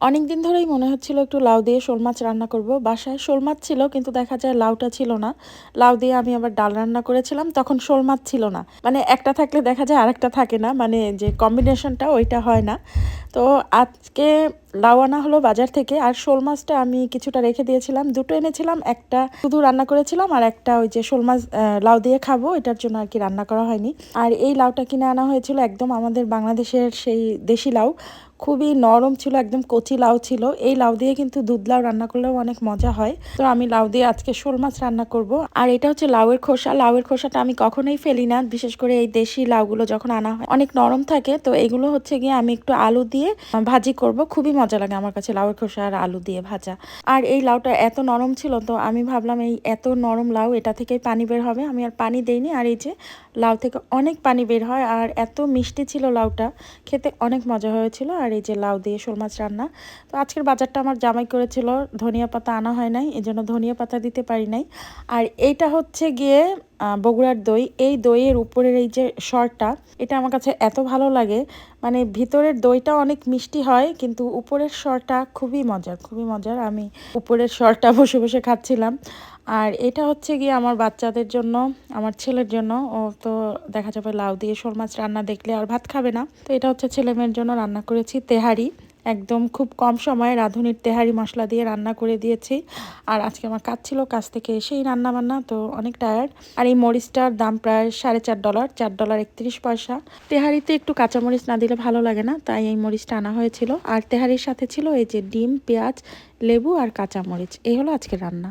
অনেক দিন ধরেই মনে হচ্ছিল একটু লাউ দিয়ে শোল মাছ রান্না করব। বাসায় শোল মাছ ছিল কিন্তু দেখা যায় লাউটা ছিল না। লাউ দিয়ে আমি আবার ডাল রান্না করেছিলাম, তখন শোল মাছ ছিল না। মানে একটা থাকলে দেখা যায় আরেকটা থাকে না, মানে যে কম্বিনেশনটা ওইটা হয় না। তো আজকে লাউ আনা হলো বাজার থেকে, আর শোল মাছটা আমি কিছুটা রেখে দিয়েছিলাম। দুটো এনেছিলাম, একটা শুধু রান্না করেছিলাম আর একটা ওই যে শোল মাছ লাউ দিয়ে খাবো এটার জন্য আর কি রান্না করা হয়নি। আর এই লাউটা কিনে আনা হয়েছিল একদম আমাদের বাংলাদেশের সেই দেশি লাউ, খুবই নরম ছিল, একদম কচি লাউ ছিল। এই লাউ দিয়ে কিন্তু দুধ লাউ রান্না করলেও অনেক মজা হয়। তো আমি লাউ দিয়ে আজকে শোল মাছ রান্না করব। আর এটা হচ্ছে লাউয়ের খোসা। লাউয়ের খোসাটা আমি কখনোই ফেলি না, বিশেষ করে এই দেশি লাউগুলো যখন আনা হয় অনেক নরম থাকে। তো এগুলো হচ্ছে গিয়ে আমি একটু আলু দিয়ে ভাজি করব, খুবই মজা লাগে আমার কাছে লাউয়ের খোসা আর আলু দিয়ে ভাজা। আর এই লাউটা এত নরম ছিল, তো আমি ভাবলাম এই এত নরম লাউ, এটা থেকেই পানি বের হবে। আমি আর পানি দেইনি, আর এই যে লাউ থেকে অনেক পানি বের হয়। আর এত মিষ্টি ছিল লাউটা, খেতে অনেক মজা হয়েছিল। আর এই যে লাউ দিয়ে শোল মাছ রান্না। তো আজকের বাজারটা আমার জামাই করেছিল, ধনিয়া পাতা আনা হয় নাই, এই জন্য ধনিয়া পাতা দিতে পারি নাই। আর এইটা হচ্ছে গিয়ে বগুড়ার দই। এই দইয়ের উপরের এই যে সরটা, এটা আমার কাছে এত ভালো লাগে। মানে ভিতরের দইটা অনেক মিষ্টি হয় কিন্তু উপরের সরটা খুবই মজার, খুবই মজার। আমি উপরের সরটা বসে বসে খাচ্ছিলাম। আর এটা হচ্ছে গিয়ে আমার বাচ্চাদের জন্য, আমার ছেলের জন্য। ও তো দেখা যাবে লাউ দিয়ে শোল মাছ রান্না দেখলে আর ভাত খাবে না। তো এটা হচ্ছে ছেলে মেয়ের জন্য রান্না করেছি তেহারি। একদম খুব কম সময়ে রাঁধুনির তেহারি মশলা দিয়ে রান্না করে দিয়েছি। আর আজকে আমার কাজ ছিল, কাজ থেকে এসেই রান্না বান্না, তো অনেক টায়ার্ড। আর এই মরিচটার দাম প্রায় $4.5, $4.31। তেহারিতে একটু কাঁচামরিচ না দিলে ভালো লাগে না, তাই এই মরিচটা আনা হয়েছিল। আর তেহারির সাথে ছিল এই যে ডিম, পেঁয়াজ, লেবু আর কাঁচামরিচ। এই হলো আজকে রান্না।